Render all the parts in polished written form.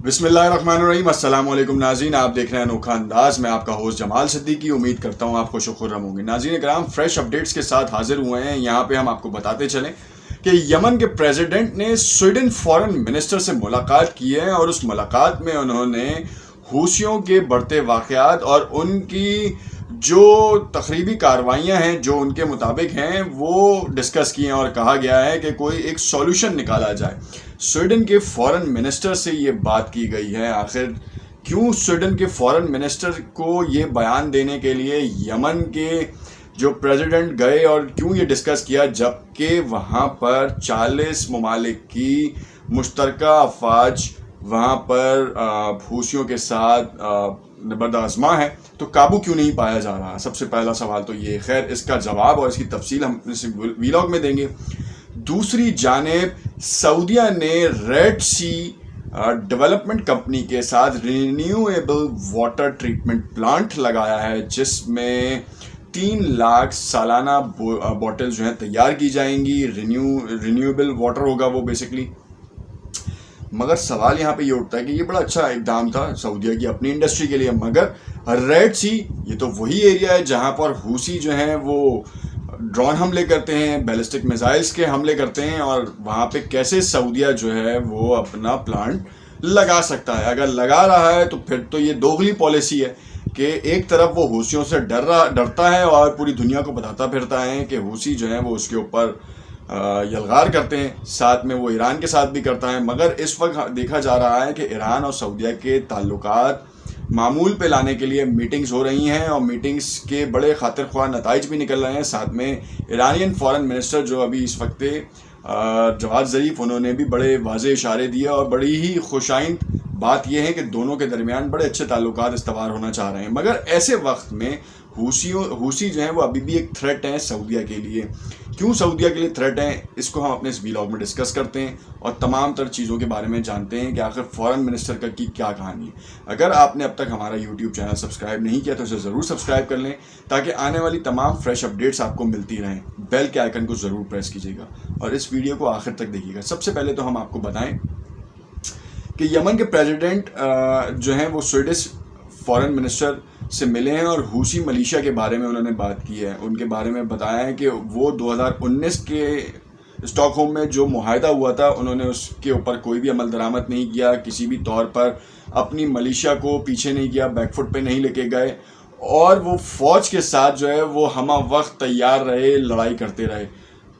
بسم اللہ الرحمن الرحیم۔ السلام علیکم ناظرین، آپ دیکھ رہے ہیں انوکھا انداز۔ میں آپ کا ہوسٹ جمال صدیقی، امید کرتا ہوں آپ خوش و خرم ہوں گے۔ ناظرین کرام، فریش اپڈیٹس کے ساتھ حاضر ہوئے ہیں۔ یہاں پہ ہم آپ کو بتاتے چلیں کہ یمن کے پریزیڈنٹ نے سویڈن فارن منسٹر سے ملاقات کی ہے، اور اس ملاقات میں انہوں نے حوثیوں کے بڑھتے واقعات اور ان کی جو تخریبی کارروائیاں ہیں جو ان کے مطابق ہیں وہ ڈسکس کی ہیں، اور کہا گیا ہے کہ کوئی ایک سولوشن نکالا جائے۔ سویڈن کے فارن منسٹر سے یہ بات کی گئی ہے۔ آخر کیوں سویڈن کے فارن منسٹر کو یہ بیان دینے کے لیے یمن کے جو پریزیڈنٹ گئے، اور کیوں یہ ڈسکس کیا جبکہ وہاں پر 40 ممالک کی مشترکہ افواج وہاں پر حوثیوں کے ساتھ نبرد ہے، تو قابو کیوں نہیں پایا جا رہا؟ سب سے پہلا سوال تو یہ۔ خیر، اس کا جواب اور اس کی تفصیل ہم اس ویلاگ میں دیں گے۔ دوسری جانب سعودیہ نے ریڈ سی ڈیولپمنٹ کمپنی کے ساتھ رینیویبل واٹر ٹریٹمنٹ پلانٹ لگایا ہے، جس میں 3 لاکھ سالانہ بوٹل جو ہیں تیار کی جائیں گی۔ رینیویبل واٹر ہوگا وہ بیسکلی۔ مگر سوال یہاں پہ یہ اٹھتا ہے کہ یہ بڑا اچھا اقدام تھا سعودیہ کی اپنی انڈسٹری کے لیے، مگر ریڈ سی یہ تو وہی ایریا ہے جہاں پر حوثی جو ہیں وہ ڈرون حملے کرتے ہیں، بیلسٹک میزائلز کے حملے کرتے ہیں، اور وہاں پہ کیسے سعودیہ جو ہے وہ اپنا پلانٹ لگا سکتا ہے؟ اگر لگا رہا ہے تو پھر تو یہ دوغلی پالیسی ہے کہ ایک طرف وہ حوثیوں سے ڈرتا ہے اور پوری دنیا کو بتاتا پھرتا ہے کہ حوثی جو ہیں وہ اس کے اوپر یلغار کرتے ہیں، ساتھ میں وہ ایران کے ساتھ بھی کرتا ہے۔ مگر اس وقت دیکھا جا رہا ہے کہ ایران اور سعودیہ کے تعلقات معمول پہ لانے کے لیے میٹنگز ہو رہی ہیں، اور میٹنگز کے بڑے خاطر خواہ نتائج بھی نکل رہے ہیں۔ ساتھ میں ایرانین فارن منسٹر جو ابھی اس وقت جواد ظریف، انہوں نے بھی بڑے واضح اشارے دیے، اور بڑی ہی خوش آئند بات یہ ہے کہ دونوں کے درمیان بڑے اچھے تعلقات استوار ہونا چاہ رہے ہیں۔ مگر ایسے وقت میں حوثی جو ہیں وہ ابھی بھی ایک تھریٹ ہیں سعودیہ کے لیے۔ کیوں سعودیہ کے لیے تھریٹ ہیں، اس کو ہم اپنے اس ویلاگ میں ڈسکس کرتے ہیں، اور تمام تر چیزوں کے بارے میں جانتے ہیں کہ آخر فارن منسٹر کا کی کیا کہانی ہے۔ اگر آپ نے اب تک ہمارا یوٹیوب چینل سبسکرائب نہیں کیا تو اسے ضرور سبسکرائب کر لیں، تاکہ آنے والی تمام فریش اپڈیٹس آپ کو ملتی رہیں۔ بیل کے آئیکن کو ضرور پریس کیجیے گا، اور اس ویڈیو کو آخر تک دیکھیے گا۔ سب سے پہلے تو ہم آپ کو بتائیں کہ یمن کے پریزیڈنٹ جو ہیں وہ سویڈش فارن منسٹر سے ملے ہیں، اور حوثی ملیشیا کے بارے میں انہوں نے بات کی ہے۔ ان کے بارے میں بتایا ہے کہ وہ 2019 کے اسٹاک ہوم میں جو معاہدہ ہوا تھا، انہوں نے اس کے اوپر کوئی بھی عمل درآمد نہیں کیا، کسی بھی طور پر اپنی ملیشیا کو پیچھے نہیں کیا، بیک فٹ پہ نہیں لے کے گئے، اور وہ فوج کے ساتھ جو ہے وہ ہمہ وقت تیار رہے، لڑائی کرتے رہے۔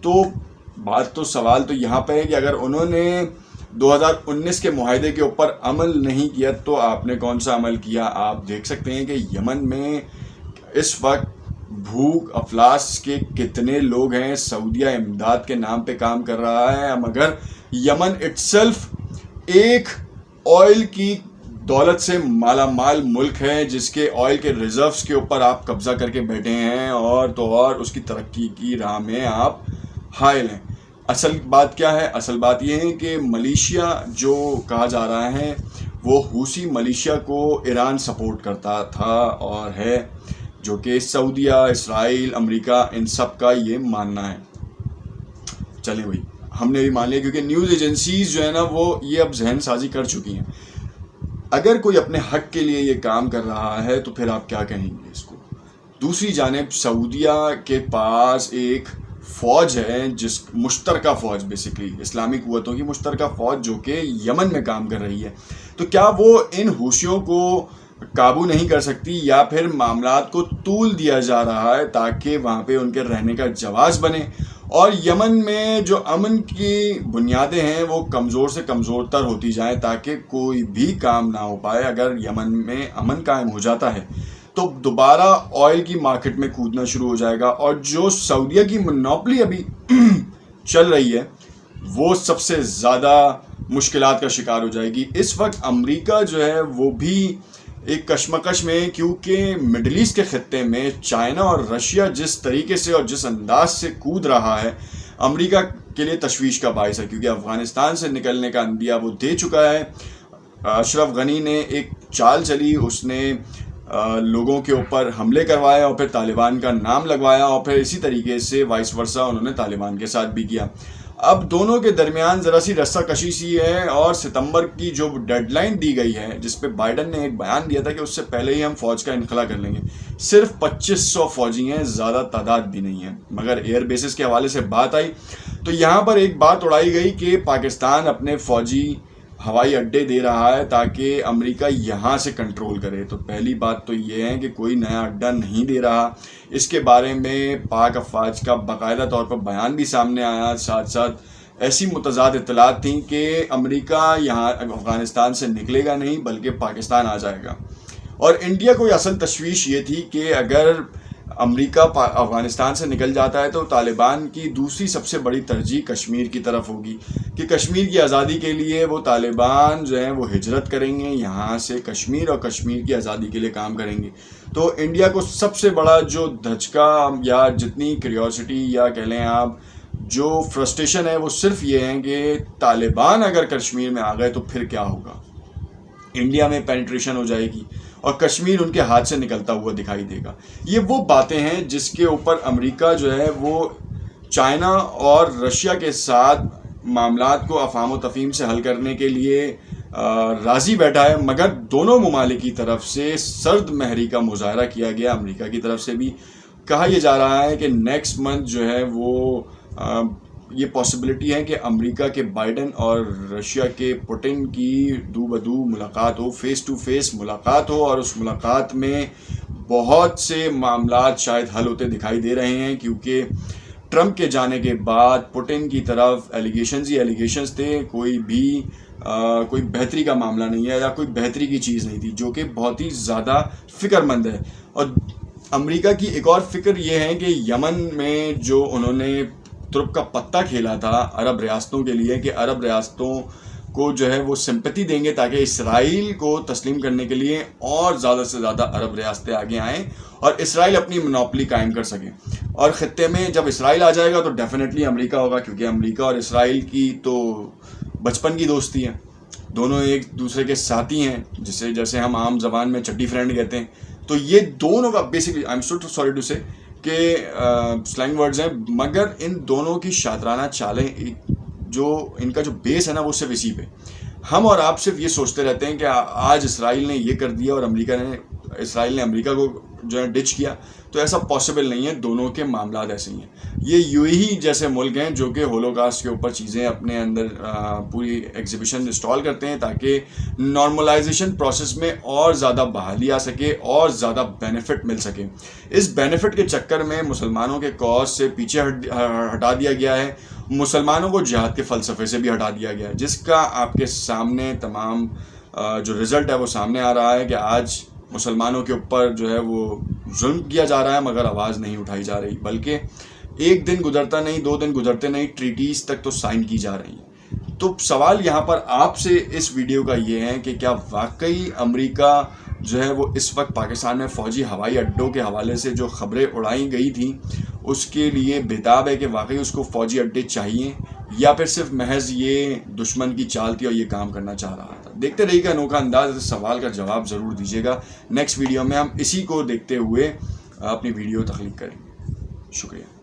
تو سوال تو یہاں پہ ہے کہ اگر انہوں نے 2019 کے معاہدے کے اوپر عمل نہیں کیا تو آپ نے کون سا عمل کیا؟ آپ دیکھ سکتے ہیں کہ یمن میں اس وقت بھوک افلاس کے کتنے لوگ ہیں۔ سعودیہ امداد کے نام پہ کام کر رہا ہے، مگر یمن اٹسیلف ایک آئل کی دولت سے مالا مال ملک ہے، جس کے آئل کے ریزروز کے اوپر آپ قبضہ کر کے بیٹھے ہیں، اور تو اور اس کی ترقی کی راہ میں آپ حائل ہیں۔ اصل بات کیا ہے؟ اصل بات یہ ہے کہ ملیشیا جو کہا جا رہا ہے وہ حوثی ملیشیا کو ایران سپورٹ کرتا تھا اور ہے، جو کہ سعودیہ، اسرائیل، امریکہ، ان سب کا یہ ماننا ہے۔ چلیں بھائی، ہم نے بھی مان لیا، کیونکہ نیوز ایجنسیز جو ہے نا وہ یہ اب ذہن سازی کر چکی ہیں۔ اگر کوئی اپنے حق کے لیے یہ کام کر رہا ہے تو پھر آپ کیا کہیں گے اس کو؟ دوسری جانب سعودیہ کے پاس ایک فوج ہے، جس مشترکہ فوج، بیسکلی اسلامی قوتوں کی مشترکہ فوج، جو کہ یمن میں کام کر رہی ہے۔ تو کیا وہ ان حوثیوں کو قابو نہیں کر سکتی، یا پھر معاملات کو طول دیا جا رہا ہے تاکہ وہاں پہ ان کے رہنے کا جواز بنے، اور یمن میں جو امن کی بنیادیں ہیں وہ کمزور سے کمزور تر ہوتی جائیں، تاکہ کوئی بھی کام نہ ہو پائے؟ اگر یمن میں امن قائم ہو جاتا ہے تو دوبارہ آئل کی مارکیٹ میں کودنا شروع ہو جائے گا، اور جو سعودیہ کی مونوپلی ابھی چل رہی ہے وہ سب سے زیادہ مشکلات کا شکار ہو جائے گی۔ اس وقت امریکہ جو ہے وہ بھی ایک کشمکش میں، کیونکہ مڈل ایسٹ کے خطے میں چائنا اور رشیا جس طریقے سے اور جس انداز سے کود رہا ہے، امریکہ کے لیے تشویش کا باعث ہے، کیونکہ افغانستان سے نکلنے کا عندیہ وہ دے چکا ہے۔ اشرف غنی نے ایک چال چلی، اس نے لوگوں کے اوپر حملے کروائے اور پھر طالبان کا نام لگوایا، اور پھر اسی طریقے سے وائس ورسا انہوں نے طالبان کے ساتھ بھی کیا۔ اب دونوں کے درمیان ذرا سی رسہ کشی سی ہے، اور ستمبر کی جو ڈیڈ لائن دی گئی ہے جس پہ بائیڈن نے ایک بیان دیا تھا کہ اس سے پہلے ہی ہم فوج کا انخلا کر لیں گے، صرف 2500 فوجی ہیں، زیادہ تعداد بھی نہیں ہے۔ مگر ایئر بیسز کے حوالے سے بات آئی تو یہاں پر ایک بات اڑائی گئی کہ پاکستان اپنے فوجی ہوائی اڈے دے رہا ہے تاکہ امریکہ یہاں سے کنٹرول کرے۔ تو پہلی بات تو یہ ہے کہ کوئی نیا اڈا نہیں دے رہا، اس کے بارے میں پاک افواج کا باقاعدہ طور پر بیان بھی سامنے آیا، ساتھ ساتھ ایسی متضاد اطلاعات تھیں کہ امریکہ یہاں افغانستان سے نکلے گا نہیں بلکہ پاکستان آ جائے گا۔ اور انڈیا کو اصل تشویش یہ تھی کہ اگر امریکہ افغانستان سے نکل جاتا ہے تو طالبان کی دوسری سب سے بڑی ترجیح کشمیر کی طرف ہوگی، کہ کشمیر کی آزادی کے لیے وہ طالبان جو ہیں وہ ہجرت کریں گے یہاں سے کشمیر، اور کشمیر کی آزادی کے لیے کام کریں گے۔ تو انڈیا کو سب سے بڑا جو دھچکا یا جتنی کیوریوسٹی یا کہہ لیں آپ جو فرسٹریشن ہے وہ صرف یہ ہے کہ طالبان اگر کشمیر میں آ گئے تو پھر کیا ہوگا، انڈیا میں پینیٹریشن ہو جائے گی اور کشمیر ان کے ہاتھ سے نکلتا ہوا دکھائی دے گا۔ یہ وہ باتیں ہیں جس کے اوپر امریکہ جو ہے وہ چائنا اور رشیا کے ساتھ معاملات کو افہام و تفہیم سے حل کرنے کے لیے راضی بیٹھا ہے، مگر دونوں ممالک کی طرف سے سرد مہری کا مظاہرہ کیا گیا۔ امریکہ کی طرف سے بھی کہا یہ جا رہا ہے کہ نیکسٹ منتھ جو ہے وہ یہ پاسبلٹی ہے کہ امریکہ کے بائیڈن اور رشیا کے پوٹن کی دو بدو ملاقات ہو، فیس ٹو فیس ملاقات ہو، اور اس ملاقات میں بہت سے معاملات شاید حل ہوتے دکھائی دے رہے ہیں، کیونکہ ٹرمپ کے جانے کے بعد پوٹن کی طرف ایلیگیشنز ہی ایلیگیشنز تھے، کوئی بہتری کا معاملہ نہیں ہے یا کوئی بہتری کی چیز نہیں تھی، جو کہ بہت ہی زیادہ فکر مند ہے۔ اور امریکہ کی ایک اور فکر یہ ہے کہ یمن میں جو انہوں نے ترک کا پتہ کھیلا تھا عرب ریاستوں کے لیے کہ عرب ریاستوں کو جو ہے وہ سمپتی دیں گے تاکہ اسرائیل کو تسلیم کرنے کے لیے اور زیادہ سے زیادہ عرب ریاستیں آگے آئیں اور اسرائیل اپنی منوپلی قائم کر سکیں۔ اور خطے میں جب اسرائیل آ جائے گا تو ڈیفینیٹلی امریکہ ہوگا، کیونکہ امریکہ اور اسرائیل کی تو بچپن کی دوستی ہے، دونوں ایک دوسرے کے ساتھی ہیں، جیسے ہم عام زبان میں چٹی فرینڈ کہتے ہیں۔ تو یہ دونوں کا basically I am so sorry to سے کہ سلینگ ورڈز ہیں، مگر ان دونوں کی شاطرانہ چالیں جو ان کا جو بیس ہے نا وہ صرف اسی پہ۔ ہم اور آپ صرف یہ سوچتے رہتے ہیں کہ آج اسرائیل نے یہ کر دیا اور اسرائیل نے امریکہ کو جو ہے ڈچ کیا، تو ایسا پاسبل نہیں ہے، دونوں کے معاملات ایسے ہی ہیں۔ یہ یو ہی جیسے ملک ہیں جو کہ ہولوکاسٹ کے اوپر چیزیں اپنے اندر پوری ایگزیبیشن انسٹال کرتے ہیں تاکہ نارملائزیشن پروسیس میں اور زیادہ بحالی آ سکے اور زیادہ بینیفٹ مل سکے۔ اس بینیفٹ کے چکر میں مسلمانوں کے کاز سے پیچھے ہٹا دیا گیا ہے، مسلمانوں کو جہاد کے فلسفے سے بھی ہٹا دیا گیا ہے، جس کا آپ کے سامنے تمام جو رزلٹ ہے وہ سامنے آ رہا ہے کہ آج مسلمانوں کے اوپر جو ہے وہ ظلم کیا جا رہا ہے مگر آواز نہیں اٹھائی جا رہی، بلکہ ایک دن گزرتا نہیں، 2 دن گزرتے نہیں، ٹریٹیز تک تو سائن کی جا رہی ہیں۔ تو سوال یہاں پر آپ سے اس ویڈیو کا یہ ہے کہ کیا واقعی امریکہ جو ہے وہ اس وقت پاکستان میں فوجی ہوائی اڈوں کے حوالے سے جو خبریں اڑائی گئی تھیں اس کے لیے بےتاب ہے کہ واقعی اس کو فوجی اڈے چاہیے، یا پھر صرف محض یہ دشمن کی چال تھی اور یہ کام کرنا چاہ رہا تھا؟ دیکھتے رہیے گا انوکھا انداز، اس سوال کا جواب ضرور دیجیے گا۔ نیکسٹ ویڈیو میں ہم اسی کو دیکھتے ہوئے اپنی ویڈیو تخلیق کریں گے۔ شکریہ۔